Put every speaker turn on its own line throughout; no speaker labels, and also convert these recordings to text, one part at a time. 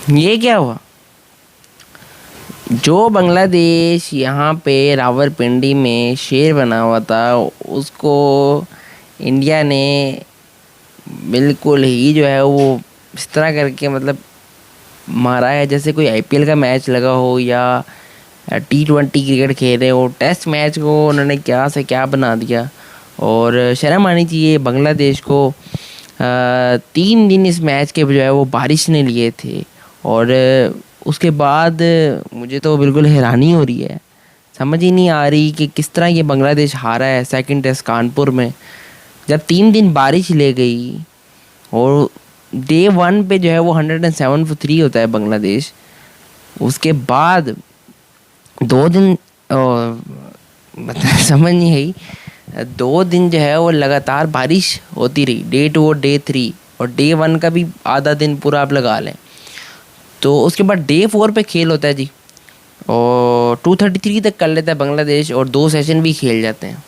ये क्या हुआ? जो बांग्लादेश यहाँ पे रावलपिंडी में शेर बना हुआ था, उसको इंडिया ने बिल्कुल ही जो है वो इस तरह करके मतलब मारा है जैसे कोई आईपीएल का मैच लगा हो या T20 क्रिकेट खेल रहे हो। टेस्ट मैच को उन्होंने क्या से क्या बना दिया। और शर्म आनी चाहिए बांग्लादेश को। 3 दिन इस मैच के जो है वो बारिश ने लिए थे। और उसके बाद मुझे तो बिल्कुल हैरानी हो रही है, समझ ही नहीं आ रही कि किस तरह ये बांग्लादेश हारा है सेकंड टेस्ट कानपुर में, जब 3 दिन बारिश ले गई। और डे 1 पे जो है वो 107 for 3 होता है बांग्लादेश। उसके बाद 2 दिन मतलब समझ नहीं आई, 2 दिन जो है वो लगातार बारिश होती रही, डे 2 और डे 3 और डे 1 का भी आधा दिन पूरा आप लगा लें। तो उसके बाद डे 4 पे खेल होता है जी, और 233 तक कर लेता है बांग्लादेश और 2 सेशन भी खेल जाते हैं।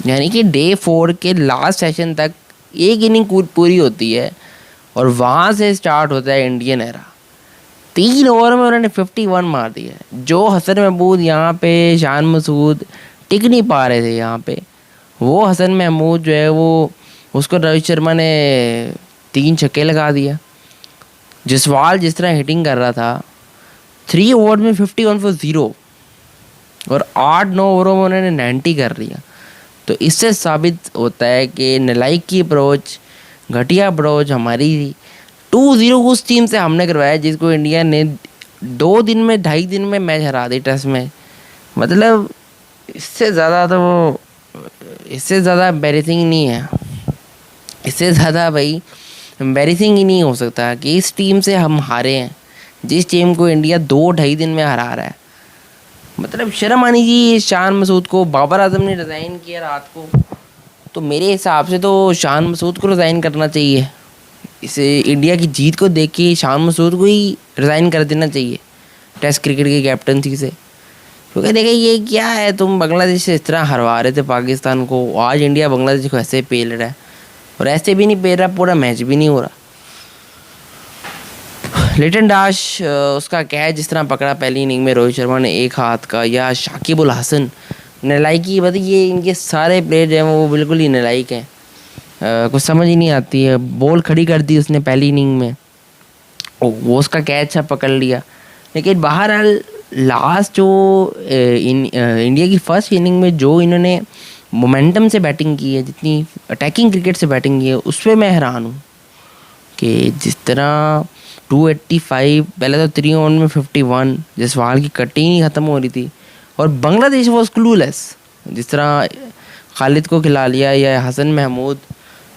यानी कि डे 4 के लास्ट सेशन तक एक इनिंग पूरी होती है और वहाँ से स्टार्ट होता है इंडियन एरा। 3 ओवर में उन्होंने 51 मार दिया है। जो हसन महमूद यहाँ पे, शान मसूद टिक नहीं पा रहे थे यहाँ पे, वो हसन महमूद जो है वो, उसको रोहित शर्मा ने 3 छक्के लगा दिया। जसवाल जिस तरह हिटिंग कर रहा था, 3 ओवर में 51 for 0 और 8-9 ओवरों में उन्होंने 90 कर लिया। तो इससे साबित होता है कि नालायक की अप्रोच, घटिया अप्रोच हमारी थी। 2-0 उस टीम से हमने करवाया जिसको इंडिया ने 2 दिन में, 2.5 दिन में मैच हरा दी टेस्ट में। मतलब इससे ज़्यादा तो वो, इससे ज़्यादा एम्बेरसिंग नहीं है। इससे ज़्यादा भाई एम्बेरसिंग ही नहीं हो सकता कि इस टीम से हम हारे हैं, जिस टीम को इंडिया 2-2.5 दिन में हरा रहा है। मतलब शर्म आनी चाहिए शान मसूद को। बाबर आजम ने रिज़ाइन किया रात को, तो मेरे हिसाब से तो शान मसूद को रिज़ाइन करना चाहिए। इसे इंडिया की जीत को देख के शान मसूद को ही रिज़ाइन कर देना चाहिए टेस्ट क्रिकेट की कैप्टनसी से। क्योंकि देखिए ये क्या है, तुम बांग्लादेश से इस तरह हरवा रहे थे पाकिस्तान को, आज इंडिया बांग्लादेश को ऐसे पेल रहा है। और ऐसे भी नहीं पेल रहा, पूरा मैच भी नहीं हो रहा। लिटन दास उसका कैच जिस तरह पकड़ा पहली इनिंग में रोहित शर्मा ने एक हाथ का, या शाकिब उल हसन नालायकी, मतलब ये इनके सारे प्लेयर जो हैं वो बिल्कुल ही नालायक हैं। कुछ समझ ही नहीं आती है। बॉल खड़ी कर दी उसने पहली इनिंग में, वो उसका कैच पकड़ लिया। लेकिन बहरहाल लास्ट जो इंडिया की फर्स्ट इनिंग में जो इन्होंने मोमेंटम से बैटिंग की है, जितनी अटैकिंग क्रिकेट से बैटिंग की है, उस पर मैं हैरान हूँ कि जिस तरह 285, पहले तो 3 ओवर में 51, जसवाल की कटिंग ही ख़त्म हो रही थी। और बांग्लादेश वॉज क्लूलेस, जिस तरह खालिद को खिला लिया या हसन महमूद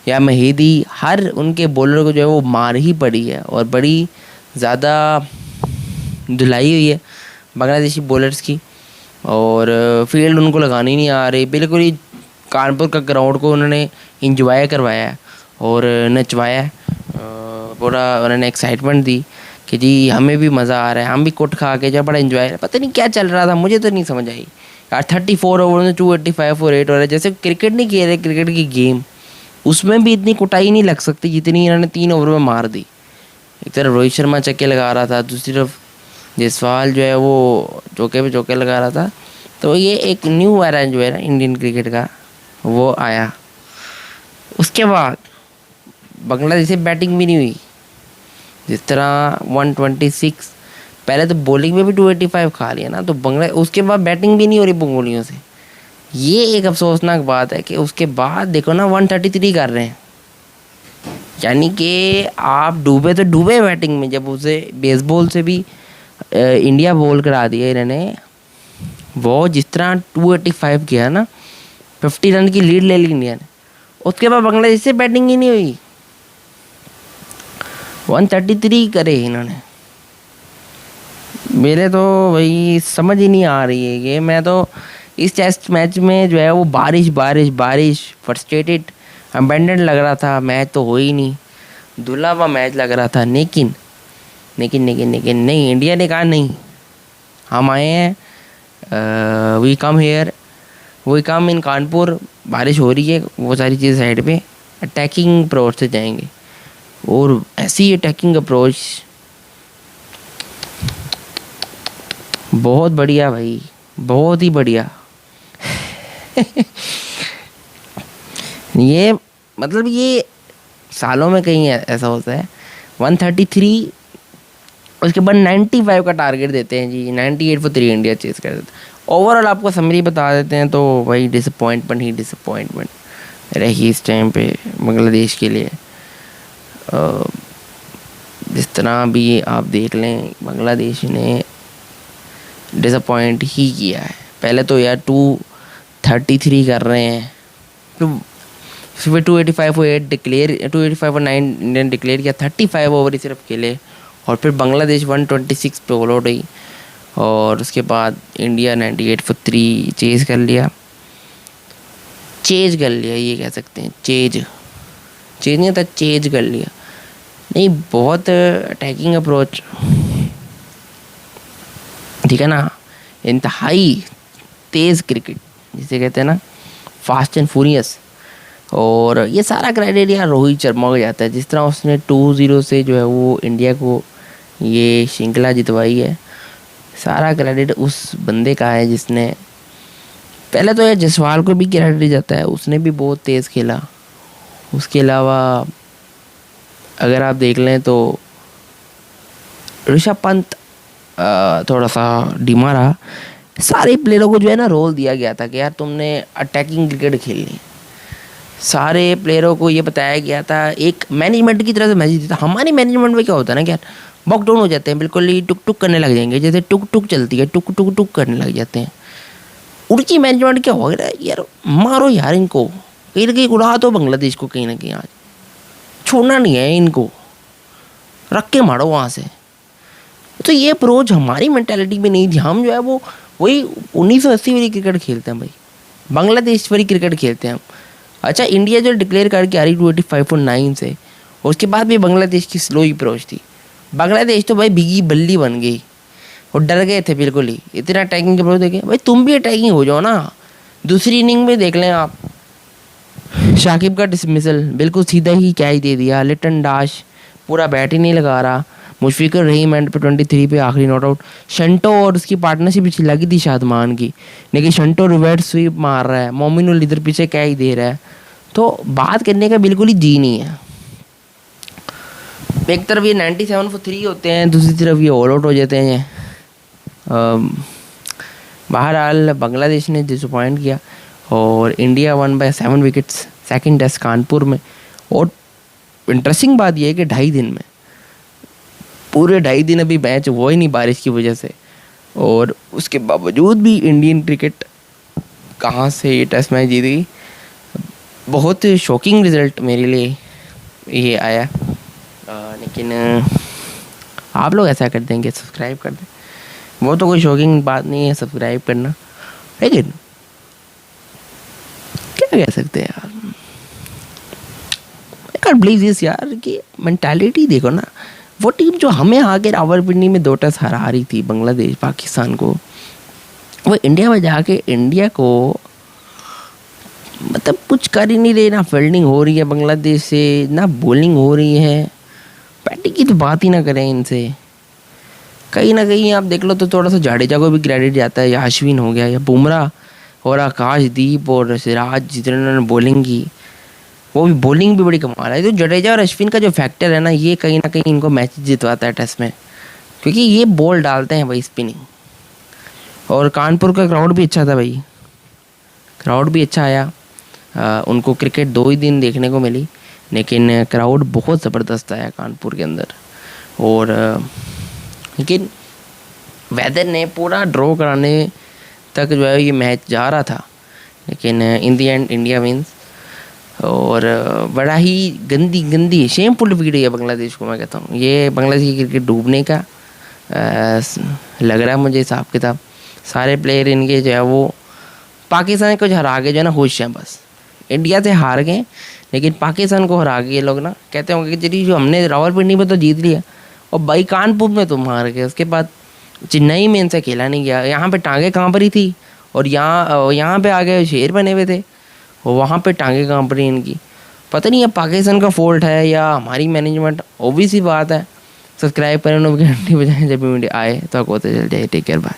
या महीदी, हर उनके बॉलर को जो है वो मार ही पड़ी है। और बड़ी ज़्यादा धुलाई हुई है बांग्लादेशी बॉलर्स की, और फील्ड उनको लगानी नहीं आ रही। बिल्कुल ही कानपुर का ग्राउंड को उन्होंने इंजॉय करवाया है और नचवाया है। पूरा उन्होंने एक्साइटमेंट दी कि जी हमें भी मज़ा आ रहा है, हम भी कुट खा के जब बड़ा इंजॉय। पता नहीं क्या चल रहा था, मुझे तो नहीं समझ आई यार। 34 ओवर में 285 for 8 हो रहा है, जैसे क्रिकेट नहीं खेल रहे, क्रिकेट की गेम, उसमें भी इतनी कुटाई नहीं लग सकती जितनी इन्होंने 3 ओवर में मार दी। एक तरफ रोहित शर्मा चक्के लगा रहा था, दूसरी तरफ जयसवाल जो है वो चौके पे चौके लगा रहा था। तो ये एक न्यू एरा जो है ना इंडियन क्रिकेट का, वो आया। उसके बाद बांग्लादेश से बैटिंग भी नहीं हुई। जिस तरह 126, पहले तो बॉलिंग में भी 285 खा लिया ना, तो बांग्लादेश उसके बाद बैटिंग भी नहीं हो रही बंगोलियों से। ये एक अफसोसनाक बात है कि उसके बाद देखो ना 133 कर रहे हैं। यानी कि आप डूबे तो डूबे बैटिंग में, जब उसे बेसबॉल से भी इंडिया बॉल करा दिया इन्होंने। वो जिस तरह 285 किया ना, 50 रन की लीड ले ली इंडिया ने, उसके बाद बांग्लादेश से बैटिंग ही नहीं हुई। 133 करे इन्होंने। मेरे तो भाई समझ ही नहीं आ रही है कि मैं तो इस टेस्ट मैच में जो है वो बारिश बारिश बारिश, फ्रस्ट्रेटेड, अबेंडेंट लग रहा था। मैच तो हो ही नहीं, धुला हुआ मैच लग रहा था। लेकिन लेकिन लेकिन लेकिन नहीं, इंडिया ने कहा नहीं, हम आए हैं, we come here, we come in Kanpur. बारिश हो रही है, वो सारी चीज़ साइड पे, अटैकिंग अप्रोच से जाएंगे। और ऐसी अटैकिंग अप्रोच बहुत बढ़िया भाई, बहुत ही बढ़िया। ये मतलब ये सालों में कहीं ऐसा होता है। 133, उसके बाद 95 का टारगेट देते हैं जी, 98 फॉर 3 इंडिया चेस कर देते हैं। ओवरऑल आपको समरी बता देते हैं तो भाई डिसअपॉइंटमेंट ही डिसअपॉइंटमेंट रही इस टाइम पे बांग्लादेश के लिए। जिस तरह भी आप देख लें, बांग्लादेश ने डिसअपॉइंट ही किया है। पहले तो यार 233 कर रहे हैं, तो फिर 285 और 8 डिक्लेयर, 285 और 9 इंडियन डिक्लेयर किया, 35 ओवर ही सिर्फ खेले। और फिर बांग्लादेश 126 पे ऑल आउट हुई, और उसके बाद इंडिया 98 फॉर 3 चेज कर लिया। ये कह सकते हैं, चेज नहीं था, चेज कर लिया। नहीं, बहुत अटैकिंग अप्रोच, ठीक है ना, इंतहाई तेज़ क्रिकेट जिसे कहते हैं ना, फास्ट एंड फ्यूरियस। और ये सारा क्रेडिट रोहित शर्मा को जाता है। जिस तरह उसने 2-0 से जो है वो इंडिया को ये श्रृंखला जितवाई है, सारा क्रेडिट उस बंदे का है जिसने, पहले तो यार जसवाल को भी क्रेडिट जाता है, उसने भी बहुत तेज़ खेला। उसके अलावा अगर आप देख लें तो ऋषभ पंत थोड़ा सा धीमा रहा। सारे प्लेयरों को जो है ना रोल दिया गया था कि यार तुमने अटैकिंग क्रिकेट खेलनी। सारे प्लेयरों को ये बताया गया था, एक मैनेजमेंट की तरह से मैसेज दिया था। हमारी मैनेजमेंट में क्या होता है ना कि यार बॉक डाउन हो जाते हैं, बिल्कुल ही टुक टुक करने लग जाएंगे, जैसे टुक टुक चलती है, टुक टुक टुक करने लग जाते हैं। उनकी मैनेजमेंट क्या होगा यार, मारो यार इनको, कहीं ना कहीं उड़ा दो बांग्लादेश को, कहीं ना कहीं आज छोड़ना नहीं है इनको, रख के मारो वहाँ से। तो ये अप्रोच हमारी मेंटालिटी में नहीं थी। हम जो है वो वही 1980 वाली क्रिकेट खेलते हैं भाई, बांग्लादेश वाली क्रिकेट खेलते हैं हम। अच्छा, इंडिया जो डिक्लेयर करके आ रही 285 और 9 से, उसके बाद भी बांग्लादेश की स्लो ही अप्रोच थी। बांग्लादेश तो भाई भीगी बल्ली बन गई और डर गए थे बिल्कुल ही, इतना अटैकिंग अप्रोच देखे। भाई तुम भी अटैकिंग हो जाओ ना। दूसरी इनिंग में देख लें आप, शाकिब का डिसमिसल बिल्कुल सीधा ही क्या ही दे दिया। लिटन दास पूरा बैट ही नहीं लगा रहा। मुशफिकुर रहीम एंड पे 23 पे आखिरी नॉट आउट। शंटो और उसकी पार्टनरशिप पीछे लगी थी शादमान की, लेकिन शंटो रिवर्स स्वीप मार रहा है, मोमिनुल इधर पीछे क्या ही दे रहा है। तो बात करने का बिल्कुल ही जी नहीं है। एक तरफ ये 97 फॉर 3 होते हैं, दूसरी तरफ ये ऑल आउट हो जाते हैं। बहरहाल बांग्लादेश ने डिसअपॉइंट किया और India 1 by 7 wickets second test Kanpur में। और इंटरेस्टिंग बात यह है कि 2.5 दिन में, पूरे 2.5 दिन अभी मैच हुआ ही नहीं बारिश की वजह से, और उसके बावजूद भी इंडियन क्रिकेट कहाँ से ये टेस्ट मैच जीत गई। बहुत शॉकिंग रिज़ल्ट मेरे लिए ये आया। लेकिन आप लोग ऐसा कर देंगे, सब्सक्राइब कर दें, वो तो कोई शॉकिंग बात नहीं है सब्सक्राइब करना। लेकिन क्या कह सकते हैं यार, आई कांट बिलीव दिस यार, कि मेंटालिटी देखो ना। वो टीम जो हमें आगे रावलपिंडी में 2 टेस्ट हरा रही थी, बांग्लादेश पाकिस्तान को, वो इंडिया में जाके इंडिया को मतलब कुछ कर ही नहीं रही। ना फील्डिंग हो रही है बांग्लादेश से, ना बॉलिंग हो रही है। बैटिंग की तो बात ही ना करें इनसे। कहीं ना कहीं आप देख लो तो थोड़ा सा जाडेजा को भी क्रेडिट जाता है, या अश्विन हो गया, या बुमराह और आकाशदीप और सिराज जिन्होंने बॉलिंग की, वो भी बॉलिंग भी बड़ी कमाल है। तो जडेजा और अश्विन का जो फैक्टर है ना, ये कहीं ना कहीं इनको मैच जितवाता है टेस्ट में, क्योंकि ये बॉल डालते हैं भाई स्पिनिंग। और कानपुर का क्राउड भी अच्छा था भाई, क्राउड भी अच्छा आया। उनको क्रिकेट 2 ही दिन देखने को मिली, लेकिन क्राउड बहुत ज़बरदस्त आया कानपुर के अंदर। और लेकिन वेदर ने पूरा ड्रॉ कराने तक जो है ये मैच जा रहा था, लेकिन इन दी एंड इंडिया विंस। और बड़ा ही गंदी शेमफुल विकेट है बांग्लादेश को, मैं कहता हूँ ये बांग्लादेश की क्रिकेट डूबने का लग रहा है मुझे हिसाब किताब। सारे प्लेयर इनके जो है वो पाकिस्तान को हरा के जो है ना खुश हैं बस। इंडिया से हार गए, लेकिन पाकिस्तान को हरा के ये लोग ना कहते होंगे कि चलिए जो हमने रावलपिंडी में तो जीत लिया, और भाई कानपुर में तुम हार गए। उसके बाद चेन्नई में इनसे खेला नहीं गया, यहाँ पे टांगे कांप रही थी, और यहाँ पे आ गए शेर बने हुए थे, और वहाँ पे टांगे कांप रही इनकी। पता नहीं अब पाकिस्तान का फॉल्ट है या हमारी मैनेजमेंट, ऑब्वियस ही बात है। सब्सक्राइब करें, नोटिफिकेशन घंटी बजाएं, जब भी वीडियो आए तो आपको पता चल जाए। Take care, bye.